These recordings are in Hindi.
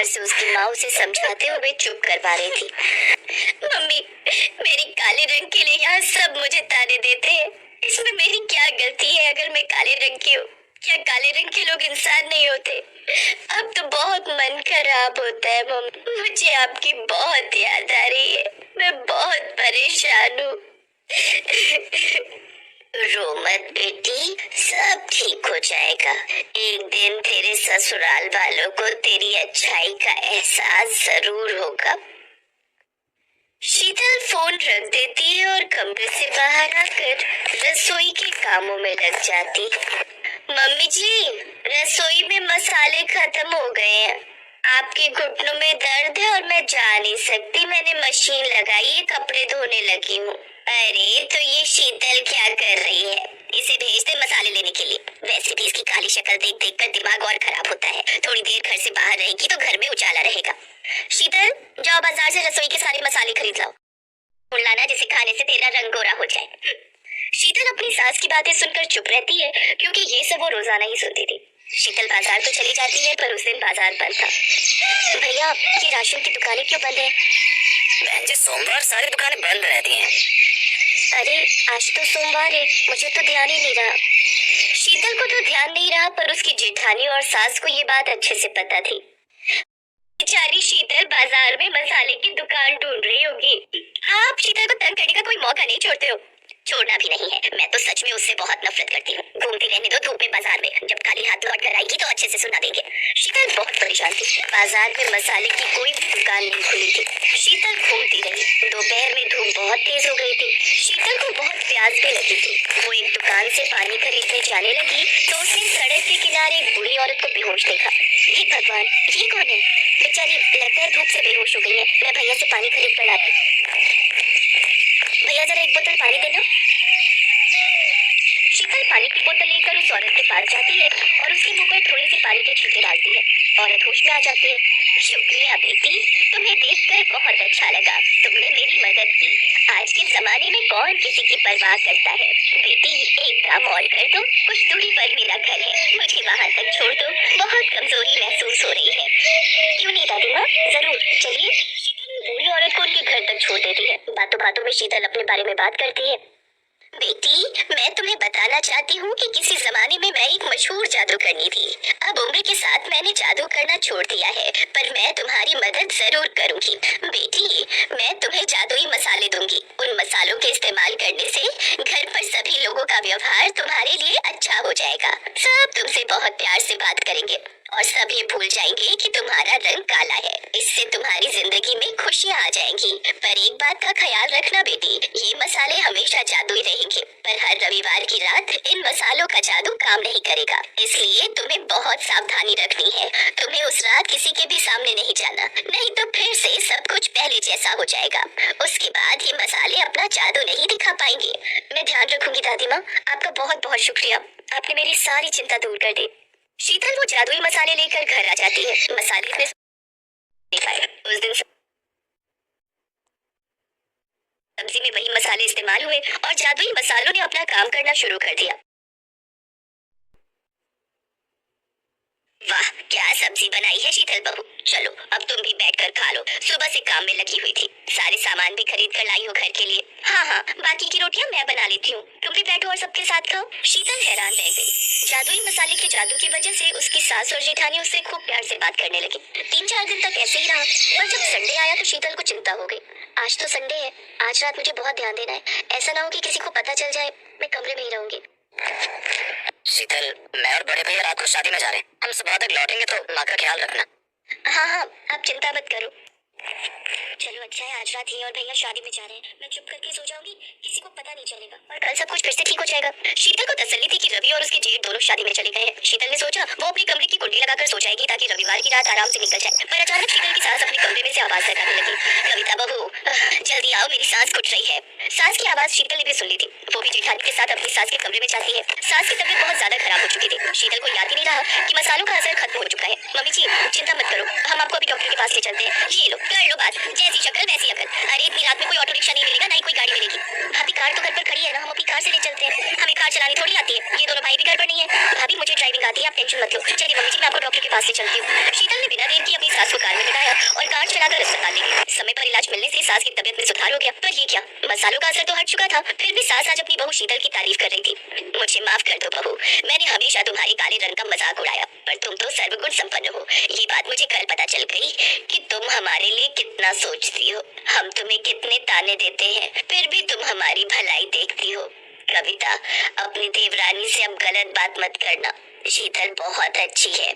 पत्थर से उसकी माँ उसे समझाते हुए चुप करवा रही थी। मम्मी, मेरी काले रंग के लिए यहाँ सब मुझे ताने देते हैं। इसमें मेरी क्या गलती है अगर मैं काले रंग की हूँ? क्या काले रंग के लोग इंसान नहीं होते? अब तो बहुत मन खराब होता है मम्मी। मुझे आपकी बहुत याद आ रही है। मैं बहुत परेशान हूँ। रो मत बेटी, सब ठीक हो जाएगा। एक दिन तेरे ससुराल वालों को तेरी अच्छाई का एहसास जरूर होगा। शीतल फोन रख देती है और कमरे से बाहर आकर रसोई के कामों में लग जाती। मम्मी जी, रसोई में मसाले खत्म हो गए हैं। आपके घुटनों में दर्द है और मैं जा नहीं सकती। मैंने मशीन लगाई है, कपड़े धोने लगी हूँ। अरे तो ये शीतल क्या कर रही है? इसे भेज दे मसाले लेने के लिए। वैसे भी इसकी काली शक्ल देख देख कर दिमाग और खराब होता है। थोड़ी देर घर से बाहर रहेगी तो घर में उजाला रहेगा। शीतल, जाओ बाजार से रसोई के सारे मसाले खरीद लाओ। लाना जिसे खाने से तेरा रंग गोरा हो जाए। शीतल अपनी सास की बातें सुनकर चुप रहती है, क्योंकि ये सब वो रोजाना ही सुनती थी। शीतल बाजार तो चली जाती है, पर उस दिन बाजार बंद था। भैया, ये राशन की दुकानें क्यों बंद है? बहन जी, सोमवार सारी दुकानें बंद रहती हैं। अरे आज तो सोमवार है, मुझे तो ध्यान ही नहीं रहा। शीतल को तो ध्यान नहीं रहा, पर उसकी जेठानी और सास को ये बात अच्छे से पता थी। बेचारी शीतल बाजार में मसाले की दुकान ढूंढ रही होगी। आप शीतल को तंग करने का कोई मौका नहीं छोड़ते हो। छोड़ना भी नहीं है, मैं तो सच में उससे बहुत नफरत करती हूँ। घूमती रहने दो धूप में बाजार में, जब खाली हाथ लौट कर आएगी तो अच्छे से सुना देंगे। शीतल बहुत परेशान थी। बाजार में मसाले की कोई भी दुकान नहीं खुली थी। शीतल घूमती रही। दोपहर में धूप बहुत तेज हो गई थी। शीतल को बहुत प्यास भी लगी थी। वो एक दुकान से पानी खरीदने जाने लगी तो उसने सड़क के किनारे एक बूढ़ी औरत को बेहोश देखा। हे भगवान, ये कौन है? बेचारी लगता है धूप से बेहोश हो गई है। मैं भैया से पानी खरीद कर लाती। भैया जरा एक बोतल पानी देना। शीतल पानी की बोतल लेकर उस औरत के पास जाती है और उसके मुंह पर थोड़ी सी पानी के छींटे डालती है। औरत होश में आ जाती है। शुक्रिया बेटी, तुम्हें देखकर बहुत अच्छा लगा। तुमने मेरी मदद की। आज के जमाने में कौन किसी की परवाह करता है? बेटी, एक काम और कर दो। कुछ दूरी पर मेरा घर है, मुझे वहाँ तक छोड़ दो। बहुत कमजोरी महसूस हो रही है। क्यों नहीं दादी माँ, जरूर चलिए। शीतल बूढ़ी औरत को उनके घर तक छोड़ देती है। बातों बातों में शीतल अपने बारे में बात करती है। बेटी, मैं तुम्हें बताना चाहती हूँ कि किसी जमाने में मैं एक मशहूर जादूगरनी थी। अब उम्र के साथ मैंने जादू करना छोड़ दिया है, पर मैं तुम्हारी मदद जरूर करूँगी। बेटी, मैं तुम्हें जादुई मसाले दूंगी। उन मसालों के इस्तेमाल करने से घर पर सभी लोगों का व्यवहार तुम्हारे लिए अच्छा हो जाएगा। सब तुमसे बहुत प्यार से बात करेंगे और सब ये भूल जाएंगे कि तुम्हारा रंग काला है। इससे तुम्हारी जिंदगी में खुशियाँ आ जाएंगी। पर एक बात का ख्याल रखना बेटी, ये मसाले हमेशा जादुई रहेंगे, पर हर रविवार की रात इन मसालों का जादू काम नहीं करेगा। इसलिए तुम्हें बहुत सावधानी रखनी है। तुम्हें उस रात किसी के भी सामने नहीं जाना, नहीं तो फिर से सब कुछ पहले जैसा हो जाएगा। उसके बाद ये मसाले अपना जादू नहीं दिखा पाएंगे। मैं ध्यान रखूंगी दादी माँ। आपका बहुत बहुत शुक्रिया, आपने मेरी सारी चिंता दूर कर दी। शीतल वो जादुई मसाले लेकर घर आ जाती है। मसाले इतने उस दिन सब्जी में वही मसाले इस्तेमाल हुए और जादुई मसालों ने अपना काम करना शुरू कर दिया। वाह, क्या सब्जी बनाई है शीतल बहू। चलो अब तुम भी बैठकर खा लो। सुबह से काम में लगी हुई थी। सारे सामान भी खरीद कर लाई हो घर के लिए। हाँ, बाकी की रोटियां मैं बना लेती हूँ। तुम भी बैठो और सबके साथ खाओ। शीतल हैरान रह गई। जादुई मसाले के जादू की वजह से उसकी सास और जेठानी उससे खूब प्यार से बात करने लगी। 3-4 दिन तक ऐसे ही रहा, पर जब संडे आया तो शीतल को चिंता हो गई। आज तो संडे है, आज रात मुझे बहुत ध्यान देना है। ऐसा ना हो कि किसी को पता चल जाए। मैं कमरे में ही रहूंगी। शीतल, मैं और बड़े भैया रात को शादी में जा रहे हैं। हम सुबह तक लौटेंगे तो माँ का ख्याल रखना। हाँ, आप चिंता मत करो। चलो अच्छा है, आज रात ही और भैया शादी में जा रहे हैं। मैं चुप करके सो जाऊंगी, किसी को पता नहीं चलेगा और कल सब कुछ फिर से ठीक हो जाएगा। शीतल को तसल्ली थी कि रवि और उसके जेठ दोनों शादी में चले गए हैं। शीतल ने सोचा वो अपने कमरे की कुंडी लगाकर सो जाएगी ताकि रविवार की रात आराम से निकल जाए। पर अचानक शीतल की सास अपने कमरे में से आवाज लगाने लगी। कविता बहू, जल्दी आओ, मेरी सांस घुट रही है। सास की आवाज शीतल ने भी सुन ली थी। वो भी जेठानी के साथ अपनी सास के कमरे में जाती है। सास की तबीयत बहुत ज्यादा खराब हो चुकी थी। शीतल को याद ही नहीं रहा कि मसालों का असर खत्म हो चुका है। मम्मी जी, चिंता मत करो, हम आपको अभी डॉक्टर के पास ले चलते हैं। ये लो, कर लो बात। जैसी शक्ल वैसी अकल। अरे इतनी रात में कोई ऑटो रिक्शा नहीं मिलेगा, ना ही कोई गाड़ी मिलेगी। भाभी कार तो घर पर खड़ी है ना, हम अपनी कार से ले चलते हैं। हमें कार कार चलानी थोड़ी आती है, ये दोनों भाई भी घर पर नहीं है। भाभी मुझे ड्राइविंग आती है, आप टेंशन मत लो। चलिए मम्मी जी, मैं आपको डॉक्टर के पास ले चलती हूँ। शीतल ने बिना देर की अपनी सास को कार में बिठाया और कार चलाकर अस्पताल ले गई। समय पर इलाज मिलने से सास की तबीयत में सुधार हो गया। पर ये क्या, मसालों का असर तो हट चुका था, फिर भी सास आज अपनी बहू शीतल की तारीफ कर रही थी। मुझे माफ कर दो बहू, मैंने हमेशा तुम्हारी काले रंग का मजाक उड़ाया, पर तुम तो सर्वगुण संपन्न हो। ये बात मुझे कल पता चल गई कि तुम हमारे लिए कितना सोचती हो। हम तुम्हें कितने ताने देते हैं, फिर भी तुम हमारी भलाई देखती हो। कविता, अपनी देवरानी से अब गलत बात मत करना। शीतल बहुत अच्छी है।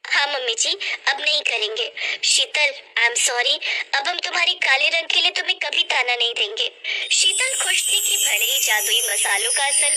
हाँ मम्मी जी, अब नहीं करेंगे। शीतल, आई एम सॉरी, अब हम तुम्हारे काले रंग के लिए तुम्हें कभी ताना नहीं देंगे। शीतल खुश थी कि भले ही जादुई मसालों का असर